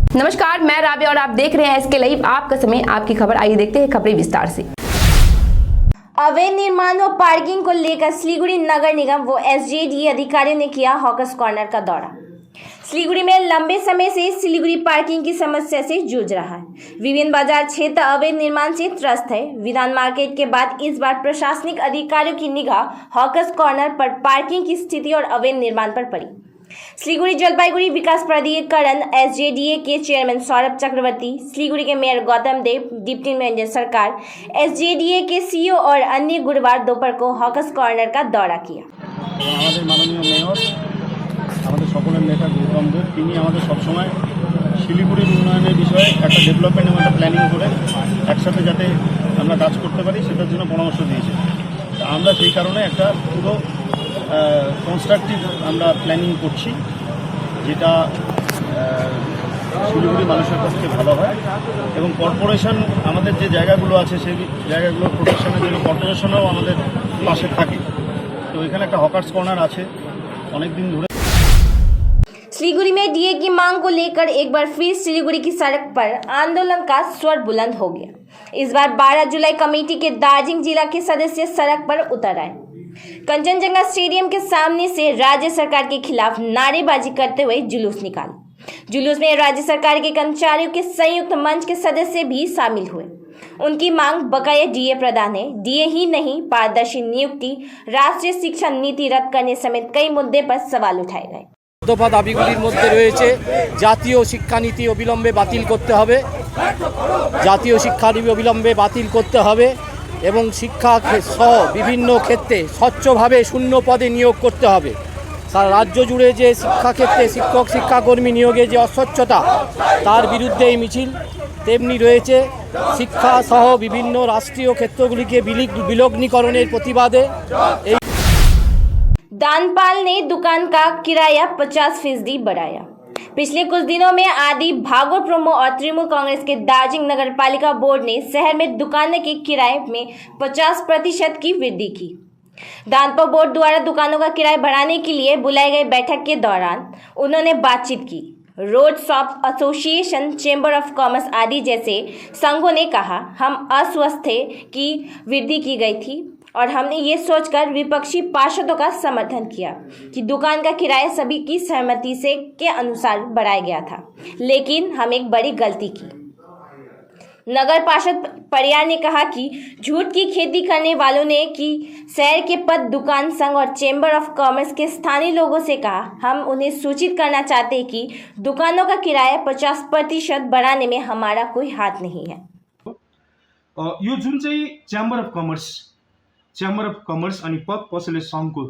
नमस्कार, मैं राबिया और आप देख रहे हैं एसके लाइव। आपका समय, आपकी खबर। आइए देखते हैं खबरें विस्तार से। अवैध निर्माण व पार्किंग को लेकर सिलीगुड़ी नगर निगम व एसजेडीए अधिकारियों ने किया हॉकर्स कॉर्नर का दौरा। सिलीगुड़ी में लंबे समय से सिलीगुड़ी पार्किंग की समस्या से जूझ रहा है। विभिन्न बाजार क्षेत्र अवैध निर्माण से त्रस्त है। विधान मार्केट के बाद इस बार प्रशासनिक अधिकारियों की निगाह हॉकर्स कॉर्नर पर पार्किंग की स्थिति और अवैध निर्माण पर पड़ी। सिलीगुड़ी जलपाईगुड़ी विकास प्राधिकरण एसजेडीए के चेयरमैन सौरभ चक्रवर्ती, सिलीगुड़ी के मेयर गौतम देव, डिप्टी मेयर सरकार, एसजेडीए के सीईओ और अन्य गुरुवार दोपहर को हॉकर्स कॉर्नर का दौरा किया। আমাদের মাননীয় মেয়র আমাদের সকলের নেতা গৌতম দেব তিনি আমাদের সবসময় শিলিগুড়ির উন্নয়নের বিষয়ে একটা ডেভেলপমেন্ট এবং একটা প্ল্যানিং করে একসাথে যাতে আমরা কাজ করতে পারি সেটার জন্য পরামর্শ দিয়েছে। আমরা সেই কারণে একটা পুরো কনস্ট্রাকটিভ আমরা প্ল্যানিং করছি, যেটা শিলিগুড়ি মানুষের পক্ষে ভালো হয় এবং কর্পোরেশন আমাদের যে জায়গাগুলো আছে সেই জায়গাগুলো প্রোটেকশনের জন্য কর্পোরেশনও আমাদের পাশে থাকে। তো এখানে একটা হকার্স কর্নার আছে অনেক দিন ধরে। सिलीगुड़ी में डीए की मांग को लेकर एक बार फिर सिलीगुड़ी की सड़क पर आंदोलन का स्वर बुलंद हो गया। इस बार 12 जुलाई कमेटी के दार्जिलिंग जिला के सदस्य सड़क पर उतर आए। कंचनजंगा स्टेडियम के सामने से राज्य सरकार के खिलाफ नारेबाजी करते हुए जुलूस निकाला। जुलूस में राज्य सरकार के कर्मचारियों के संयुक्त मंच के सदस्य भी शामिल हुए। उनकी मांग बकाया डीए प्रदान है। डीए ही नहीं, पारदर्शी नियुक्ति, राष्ट्रीय शिक्षा नीति रद्द करने समेत कई मुद्दे पर सवाल उठाए गए। দফা দাবিগুলির মধ্যে রয়েছে জাতীয় শিক্ষানীতি অবিলম্বে বাতিল করতে হবে, জাতীয় শিক্ষানীতি অবিলম্বে বাতিল করতে হবে এবং শিক্ষা সহ বিভিন্ন ক্ষেত্রে স্বচ্ছভাবে শূন্য পদে নিয়োগ করতে হবে। সারা রাজ্য জুড়ে যে শিক্ষাক্ষেত্রে শিক্ষক শিক্ষাকর্মী নিয়োগে যে অস্বচ্ছতা, তার বিরুদ্ধে এই মিছিল। তেমনি রয়েছে শিক্ষা সহ বিভিন্ন রাষ্ট্রীয় ক্ষেত্রগুলিকে বিলগ্নীকরণের প্রতিবাদে এই दानपाल ने दुकान का किराया 50% बढ़ाया। पिछले कुछ दिनों में आदि भागवत प्रोमो और तृणमूल कांग्रेस के दार्जिलिंग नगर पालिका बोर्ड ने शहर में दुकानों के किराए में 50% की वृद्धि की। दानपाल बोर्ड द्वारा दुकानों का किराया बढ़ाने के लिए बुलाई गई बैठक के दौरान उन्होंने बातचीत की। Road shop association, chamber of commerce आदि जैसे संघों ने कहा, हम अस्वस्थ थे कि वृद्धि की गई थी और हमने ये सोचकर विपक्षी पार्षदों का समर्थन किया कि दुकान का किराया सभी की सहमति से के अनुसार बढ़ाया गया था, लेकिन हम एक बड़ी गलती की। नगर पार्षद परियार ने कहा कि झूठ की खेती करने वालों ने कि शहर के पद दुकान संघ और चेंबर ऑफ कॉमर्स के स्थानीय लोगों से कहा, हम उन्हें सूचित करना चाहते हैं कि दुकानों का किराया 50% बढ़ाने में हमारा कोई हाथ नहीं है। यो जुन चाहिँ च्याम्बर अफ कमर्स अनि पद पसले सङ्घको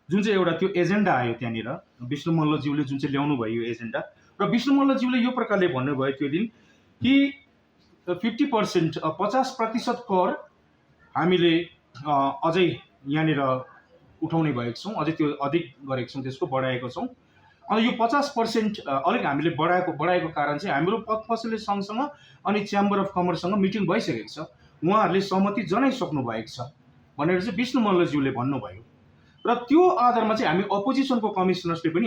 जुन चाहिँ एउटा त्यो एजेन्डा आयो त्यहाँनिर विष्णु मल्लज्यूले जुन चाहिँ ल्याउनु भयो यो एजेन्डा, र विष्णु मल्लज्यूले यो प्रकारले भन्नुभयो त्यो दिन कि 50% 50% कर हामीले अझै यहाँनिर उठाउने भएको छौँ, अझै त्यो अधिक गरेको छौँ, त्यसको बढाएको छौँ। अनि यो 50% अलिक हामीले बढाएको कारण चाहिँ हाम्रो पद पसले सङ्घसँग अनि च्याम्बर अफ कमर्ससँग मिटिङ भइसकेको छ, उहाँहरूले सहमति जनाइसक्नु भएको छ भनेर चाहिँ विष्णु मल्लज्यूले भन्नुभयो। र त्यो आधारमा चाहिँ हामी अपोजिसनको कमिसनर्सले पनि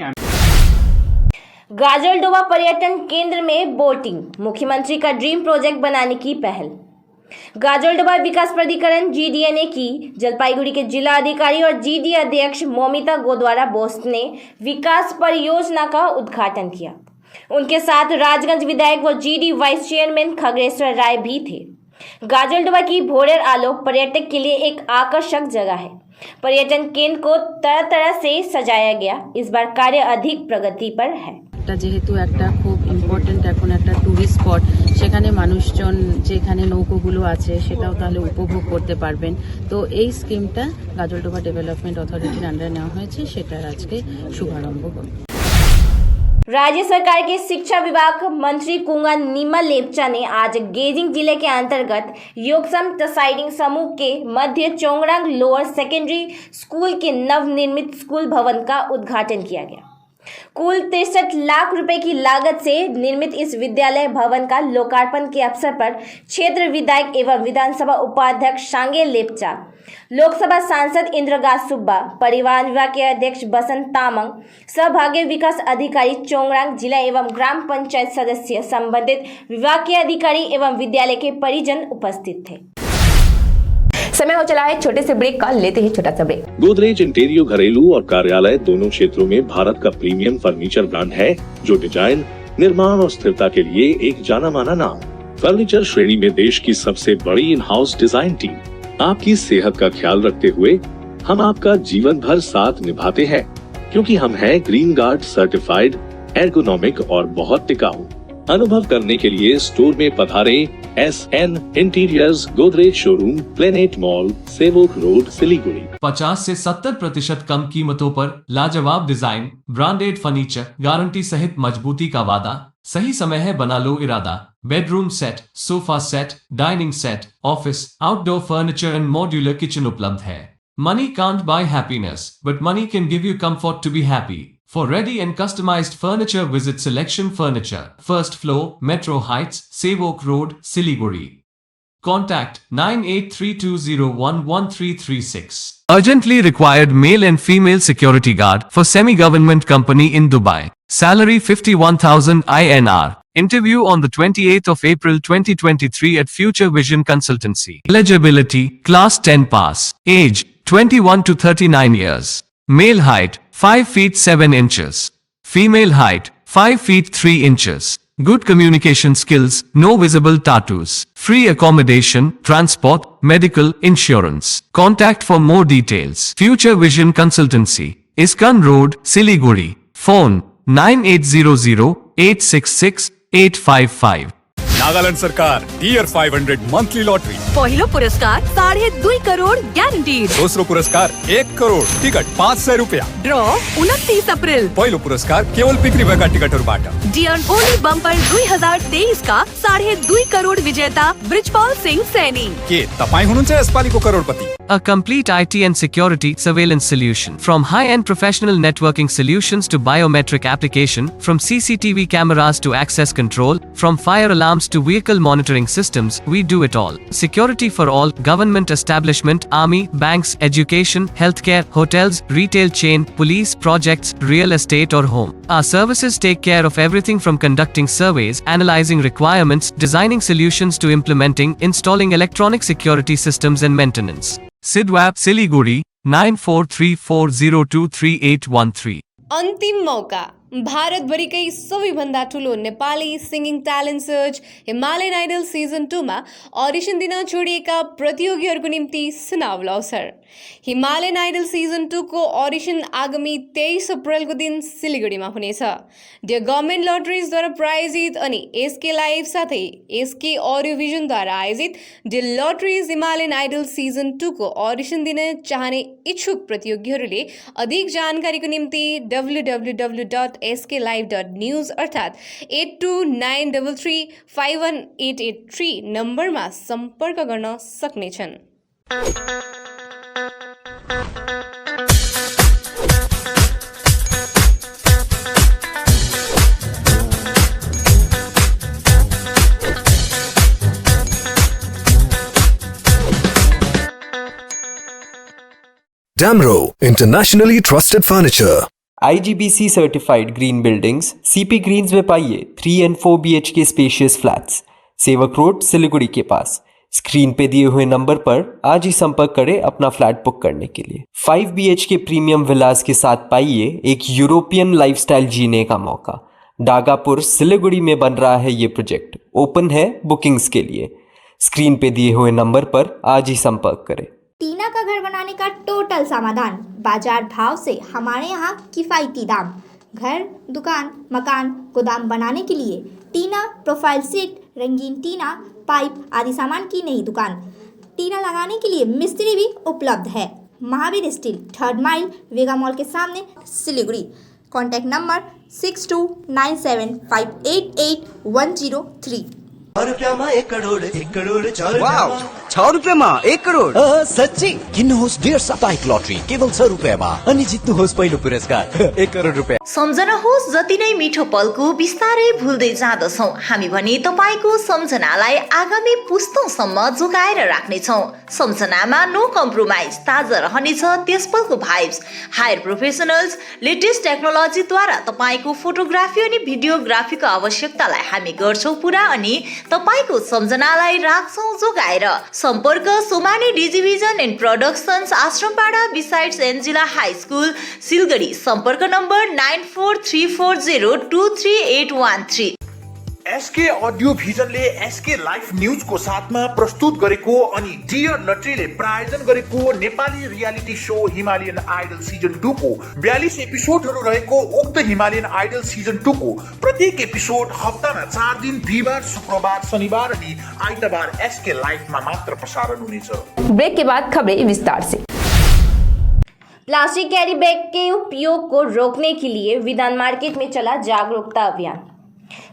गाजलडोबा पर्यटन केंद्र में बोटिंग, मुख्यमंत्री का ड्रीम प्रोजेक्ट बनाने की पहल। गाजलडोबा विकास प्राधिकरण जीडीए ने की। जलपाईगुड़ी के जिला अधिकारी और जीडीए अध्यक्ष मोमिता गोद्वारा बोस ने विकास परियोजना का उद्घाटन किया। उनके साथ राजगंज विधायक व जीडी वाइस चेयरमैन खगड़ेश्वर राय भी थे। गाजलडोबा की भोरेर आलोक पर्यटक के लिए एक आकर्षक जगह है। पर्यटन केंद्र को तरह तरह से सजाया गया। इस बार कार्य अधिक प्रगति पर है। যেহেতু একটা খুব ইম্পর্টেন্ট এখন একটা ট্যুরিস্ট স্পট, সেখানে মানুষজন যেখানে নৌকোগুলো আছে সেটাও তাহলে উপভোগ করতে পারবেন। তো এই স্কিমটা গাজলডোবা ডেভেলপমেন্ট অথরিটির আন্ডারে নেওয়া হয়েছে, সেটার আজকে শুভারম্ভ হলো। राज्य सरकार के शिक्षा विभाग मंत्री कुंगा नीमा लेपचा ने आज गेजिंग जिले के अंतर्गत योगसम तसाइडिंग समूह के मध्य चोंगरांग लोअर सेकेंडरी स्कूल के नवनिर्मित स्कूल भवन का उद्घाटन किया गया। कुल 63 लाख रुपए की लागत से निर्मित इस विद्यालय भवन का लोकार्पण के अवसर पर क्षेत्र विधायक एवं विधानसभा उपाध्यक्ष सांगे लेप्चा, लोकसभा सांसद इंद्रगास सुब्बा, परिवहन विभाग के अध्यक्ष बसंत तामंग, सहभागी विकास अधिकारी चोंगरांग, जिला एवं ग्राम पंचायत सदस्य, संबंधित विभाग के अधिकारी एवं विद्यालय के परिजन उपस्थित थे। समय हो चला है छोटे से ब्रेक का, लेते हैं छोटा सा ब्रेक। गोदरेज इंटीरियर घरेलू और कार्यालय दोनों क्षेत्रों में भारत का प्रीमियम फर्नीचर ब्रांड है, जो डिजाइन, निर्माण और स्थिरता के लिए एक जाना माना नाम। फर्नीचर श्रेणी में देश की सबसे बड़ी इन हाउस डिजाइन टीम। आपकी सेहत का ख्याल रखते हुए हम आपका जीवन भर साथ निभाते हैं, क्योंकि हम हैं ग्रीन गार्ड सर्टिफाइड, एर्गोनॉमिक और बहुत टिकाऊ। अनुभव करने के लिए स्टोर में पधारें। SN interiors, Godrej showroom, planet mall, Sevoke road, Siliguri. 50 से 70% कम कीमतों पर लाजवाब डिजाइन, ब्रांडेड फर्नीचर, गारंटी सहित मजबूती का वादा। सही समय है, बना लो इरादा। Bedroom set, sofa set, dining set, office, outdoor furniture and modular kitchen उपलब्ध है। Money can't buy happiness, but money can give you comfort to be happy. For ready and customized furniture, visit Selection Furniture, first floor, Metro Heights, Sevok Road, Siliguri. Contact 9832011336. Urgently required male and female security guard for semi-government company in Dubai. Salary 51,000 INR. Interview on the 28th of April 2023 at Future Vision Consultancy. Eligibility, Class 10 pass. Age, 21 to 39 years. Male height, 5 feet 7 inches. Female height, 5 feet 3 inches. Good communication skills, no visible tattoos. Free accommodation, transport, medical, insurance. Contact for more details. Future Vision Consultancy, Iskan Road, Siliguri. Phone 9800-866-855. Nagaland सरकार tier 500 monthly lottery. पहिलो पुरस्कार 2.5 करोड़ ग्यारंटीड। दूसरो पुरस्कार 1 crore, ticket 500 रुपया। Draw 29 अप्रैल। पहिलो पुरस्कार केवल बिक्री भएका टिकटहरुबाट। डियर ओली बम्पर 2023 का 2.5 करोड़ विजेता ब्रिजपाल सिंह सैनी। के तपाई हुनुहुन्छ यसपालिको करोडपति? A complete IT and security surveillance solution. From high-end professional networking solutions to biometric application, from CCTV cameras to access control, from fire alarms to vehicle monitoring systems, we do it all. Security for all, government establishment, army, banks, education, healthcare, hotels, retail chain, police, projects, real estate or home. Our services take care of everything from conducting surveys, analyzing requirements, designing solutions to implementing, installing electronic security systems and maintenance. Sidwap, Siliguri, 9434023813. अन्तिम मौका। भारतभरिकै सबैभन्दा ठुलो Nepali singing talent search Himalayan idol season 2 मा audition दिन छोडिएका प्रतियोगीहरूको निम्ति सुनौलो अवसर। हिमालयन आइडल सिजन 2 को अडिसन आगामी 23 अप्रेलको दिन सिलिगुडीमा हुनेछ। द गभर्मेन्ट लटरिजद्वारा प्रायोजित अनि एसके लाइभ साथै एसके अडियो भिजनद्वारा आयोजित द लटरिज हिमालयन आइडल सिजन 2 को अडिसन दिन चाहने इच्छुक प्रतियोगीहरूले अधिक जानकारीको निम्ति www.sklive.news अर्थात् 8293351883 नम्बरमा सम्पर्क गर्न सक्नेछन्। Damro, internationally trusted furniture. IGBC certified green buildings, CP Greens में पाइए 3 and 4 BHK स्पेशियस फ्लैट्स, सेवक रोड सिलीगुड़ी के पास। स्क्रीन पे दिए हुए नंबर पर आज ही संपर्क करें अपना फ्लैट बुक करने के लिए। 5 BHK प्रीमियम विलास के साथ पाइए एक यूरोपियन लाइफस्टाइल जीने का मौका। डागापुर सिलीगुड़ी में बन रहा है ये प्रोजेक्ट, ओपन है बुकिंग्स के लिए। स्क्रीन पे दिए हुए नंबर पर आज ही संपर्क करें। टीना का घर बनाने का टोटल समाधान, बाजार भाव से हमारे यहाँ किफ़ायती दाम। घर, दुकान, मकान, गोदाम बनाने के लिए टीना प्रोफाइल सीट, रंगीन टीना, पाइप आदि सामान की नई दुकान। टीना लगाने के लिए मिस्त्री भी उपलब्ध है। महावीर स्टील, 3rd माइल, वेगा मॉल के सामने, सिलीगुड़ी। Contact number 6297588103। ₹6 रुपियाँमा 1 करोड सच्ची किन्नुहोस् डेढ साप्ताहिक लटरी केवल ₹6 अनि जित्नुहोस् पहिलो पुरस्कार 1 करोड रुपियाँ। सम्झनुहोस् जति नै मिठो पलको बिस्तारै भुल्दै जाँदछौँ हामी भने तपाईँको सम्झनालाई आगामी पुस्तौँसम्म जोगाएर राख्नेछौँ। सम्झनामा नो कम्प्रोमाइज, ताजा रहनेछ त्यस पलको भाइब्स। हायर प्रोफेसनल्स लेटेस्ट टेक्नोलोजीद्वारा तपाईँको फोटोग्राफी अनि भिडियोग्राफीको आवश्यकतालाई हामी गर्छौँ पुरा अनि तपाईँको सम्झनालाई राख्छौँ जोगाएर। सम्पर्क Somani digivision and productions, Ashrampara besides Angela high school, Siliguri. सम्पर्क नम्बर 9434023813। एसके अडियो भिजनले एसके लाइफ न्यूजको साथमा प्रस्तुत गरेको अनि डियर नट्रीले प्रायोजन गरेको Nepali reality show Himalayan idol season 2 को 42 एपिसोडहरू रहेको उक्त हिमालयन आइडल सिजन 2 को प्रत्येक एपिसोड हप्तामा 4 दिन बिहिबार, शुक्रबार, शनिबार अनि आइतबार एसके लाइफमा मात्र प्रसारण हुनेछ। ब्रेक के बाद खबरें विस्तार से। प्लास्टिक कैरी बैग के उपयोग को रोकने के लिए विधान मार्केट में चला जागरूकता अभियान।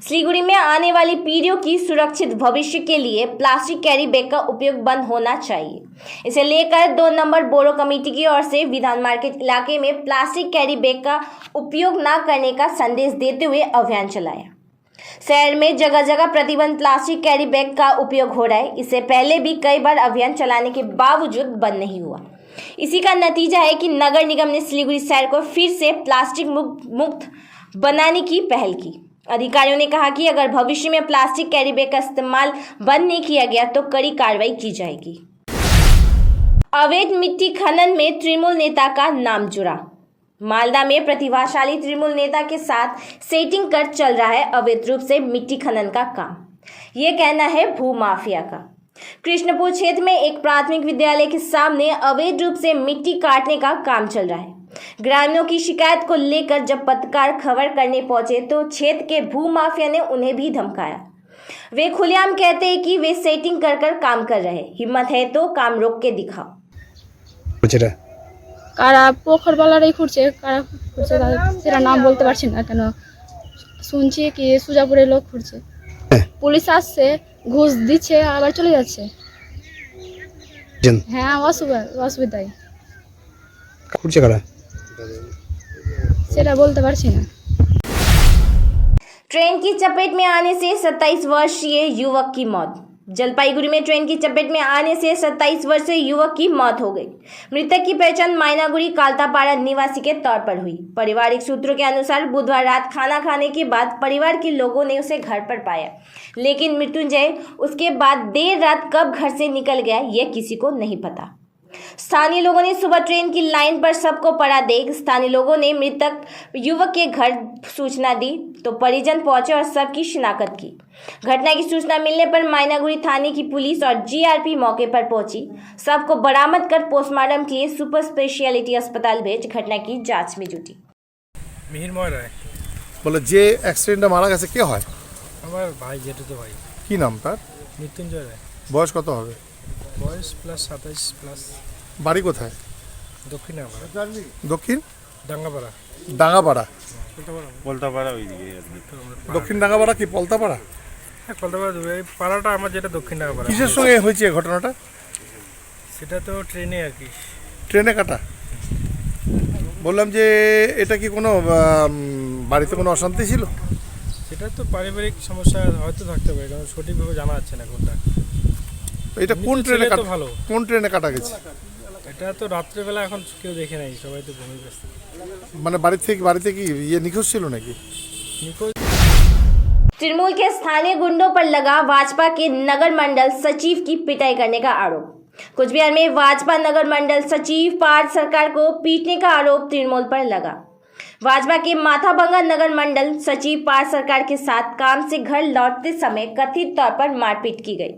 सिलीगुड़ी में आने वाली पीढ़ियों की सुरक्षित भविष्य के लिए प्लास्टिक कैरी बैग का उपयोग बंद होना चाहिए। इसे लेकर 2 नंबर बोरो कमेटी की ओर से विधान मार्केट इलाके में प्लास्टिक कैरी बैग का उपयोग न करने का संदेश देते हुए अभियान चलाया। शहर में जगह जगह प्रतिबंध प्लास्टिक कैरी बैग का उपयोग हो रहा है। इससे पहले भी कई बार अभियान चलाने के बावजूद बंद नहीं हुआ। इसी का नतीजा है कि नगर निगम ने सिलीगुड़ी शहर को फिर से प्लास्टिक मुक्त बनाने की पहल की। अधिकारियों ने कहा कि अगर भविष्य में प्लास्टिक कैरी बैग का इस्तेमाल बंद नहीं किया गया तो कड़ी कार्रवाई की जाएगी। अवैध मिट्टी खनन में तृणमूल नेता का नाम जुड़ा। मालदा में प्रतिभाशाली तृणमूल नेता के साथ सेटिंग कर चल रहा है अवैध रूप से मिट्टी खनन का काम। ये कहना है भूमाफिया का। कृष्णपुर क्षेत्र में एक प्राथमिक विद्यालय के सामने अवैध रूप से मिट्टी काटने का काम चल रहा है। ग्रामीणों की शिकायत को लेकर जब पत्रकार खबर करने पहुंचे तो क्षेत्र के भूमाफिया ने उन्हें भी धमकाया। वे खुलेआम कहते हैं कि वे सेटिंग कर काम कर रहे, हिम्मत है तो काम रोक के दिखाओ। কারা পোখরবালারাই খুঁড়ছে, কারা খুঁড়ছে সেটা নাম বলতে পারছি না কেন, শুনছি কি সুজাপুরের লোক খুঁড়ছে, পুলিশ আসছে ঘুষ দিচ্ছে আবার চলে যাচ্ছে। হ্যাঁ অসুবিধাই খুঁড়ছে কারা সেটা বলতে পারছি না। ट्रेन की चपेट में आने से 27 वर्षीय युवक की मौत। जलपाईगुड़ी में ट्रेन की चपेट में आने से 27 वर्षीय युवक की मौत हो गई। मृतक की पहचान मायनागुड़ी कालतापाड़ा निवासी के तौर पर हुई। पारिवारिक सूत्रों के अनुसार बुधवार रात खाना खाने के बाद परिवार के लोगों ने उसे घर पर पाया, लेकिन मृत्युंजय उसके बाद देर रात कब घर से निकल गया यह किसी को नहीं पता। स्थानीय लोगों ने सुबह ट्रेन की लाइन पर सबको पड़ा देख स्थानीय लोगों ने मृतक युवक के घर सूचना दी तो परिजन पहुंचे और सबकी शिनाख्त की। घटना की सूचना मिलने पर मायनागुड़ी थाने की पुलिस और जीआरपी मौके पर पहुंची। सबको बरामद कर पोस्टमार्टम के लिए सुपर स्पेशलिटी अस्पताल भेज घटना की जांच में जुटी। মিহিরময় রায় বলে যে অ্যাক্সিডেন্টে মারা গেছে কে হয়? আমার ভাই, যেটুকু ভাই। কি নাম তার? মৃত্যুঞ্জয় রায়। বয়স কত হবে? বয়স +27+। বাড়ি কোথায়? দক্ষিণাপাড়া। দক্ষিণ ডাঙ্গাপাড়া। ডাঙ্গাপাড়া পলতাপাড়া ওইদিকে। দক্ষিণ ডাঙ্গাপাড়া কি পলতাপাড়া? হ্যাঁ, পলতাপাড়া দূরে। এই পাড়াটা আমার যেটা দক্ষিণ ডাঙ্গাপাড়া। কিসের সঙ্গে হয়েছে ঘটনাটা? সেটা তো ট্রেনে আর কি। ট্রেনে কাটা? বললাম যে এটা কি কোনো বাড়িতে কোনো অশান্তি ছিল? সেটা তো পারিবারিক সমস্যা হয়তো থাকতে পারে, কারণ সঠিকভাবে জানা যাচ্ছে না কোনটা। এটা কোন ট্রেনে কাটা? ভালো কোন ট্রেনে কাটা গেছে? এটা তো রাত্রেবেলা, এখন কেউ দেখে নাই, সবাই তো ঘুমিয়ে গেছে। মানে বাড়িতে কি নিখোঁজ ছিল নাকি? तृणमूल के स्थानीय गुंडों पर लगा भाजपा के नगर मंडल सचिव की पिटाई करने का आरोप। कुछ बिहार में भाजपा नगर मंडल सचिव पार्थ सरकार को पीटने का आरोप तृणमूल पर लगा। भाजपा के माथाभंगा नगर मंडल सचिव पार्थ सरकार के साथ काम से घर लौटते समय कथित तौर पर मारपीट की गई।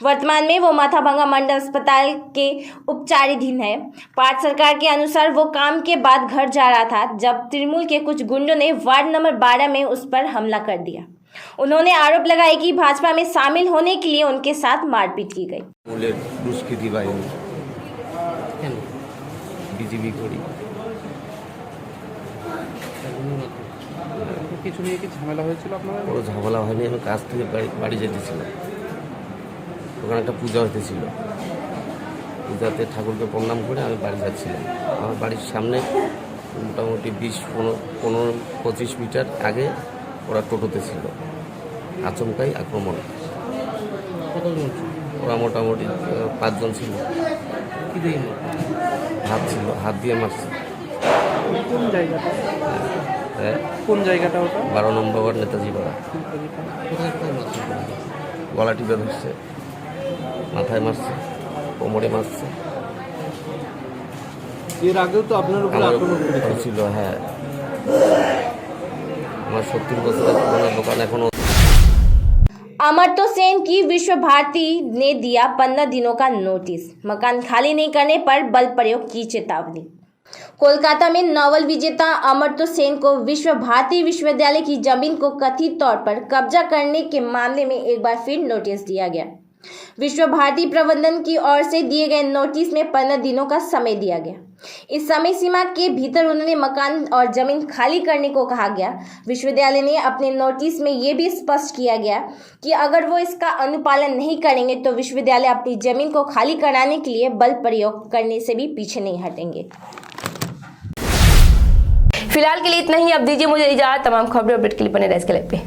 वर्तमान में वो माथाभंगा मंडल अस्पताल के उपचाराधीन है। पार्थ सरकार के अनुसार वो काम के बाद घर जा रहा था जब तृणमूल के कुछ गुंडों ने वार्ड नंबर 12 में उस पर हमला कर दिया। उन्होंने आरोप लगाया कि भाजपा में शामिल होने के लिए उनके साथ मारपीट की गई। কিছু নিয়ে কি ঝামেলা হয়েছিল আপনাদের? কোনো ঝামেলা হয়নি, আমি কাজ থেকে বাড়ি যেতেছিলাম, ওখানে একটা পূজা হতেছিল, পূজাতে ঠাকুরকে প্রণাম করে আমি বাড়ি যাচ্ছিলাম। আমার বাড়ির সামনে মোটামুটি 20-25 মিটার আগে ওরা টোটোতে ছিল, আচমকাই আক্রমণ। কতজন? ওরা মোটামুটি 5 জন ছিল। কি দিয়ে? হাত দিয়ে মারছে। কোন জায়গাটা? হ্যাঁ, কোন জায়গাটা ওটা? 12 নম্বর ওয়ার্ড, নেতাজি পাড়া। গলা টিপে ধরছে, মাথায় মারছে, কোমরে মারছে। এর আগেও তো আপনার উপর আক্রমণ করেছিল। হ্যাঁ, আমার 70 বছরের পুরোনো দোকান এখনো। अमर्त्य सेन की विश्व भारती ने दिया 15 दिनों का नोटिस, मकान खाली नहीं करने पर बल प्रयोग की चेतावनी। कोलकाता में नोबेल विजेता अमर्त्य सेन को विश्व भारती विश्वविद्यालय की जमीन को कथित तौर पर कब्जा करने के मामले में एक बार फिर नोटिस दिया गया। विश्व भारती प्रबंधन की ओर से दिए गए नोटिस में 15 दिनों का समय दिया गया। इस समय सीमा के भीतर उन्होंने मकान और जमीन खाली करने को कहा गया। विश्वविद्यालय ने अपने नोटिस में ये भी स्पष्ट किया गया कि अगर वो इसका अनुपालन नहीं करेंगे तो विश्वविद्यालय अपनी जमीन को खाली कराने के लिए बल प्रयोग करने से भी पीछे नहीं हटेंगे। फिलहाल के लिए इतना ही। अब दीजिए मुझे इजाजत। तमाम खबरें अपडेट के लिए बने रहे इसके लाइव पे।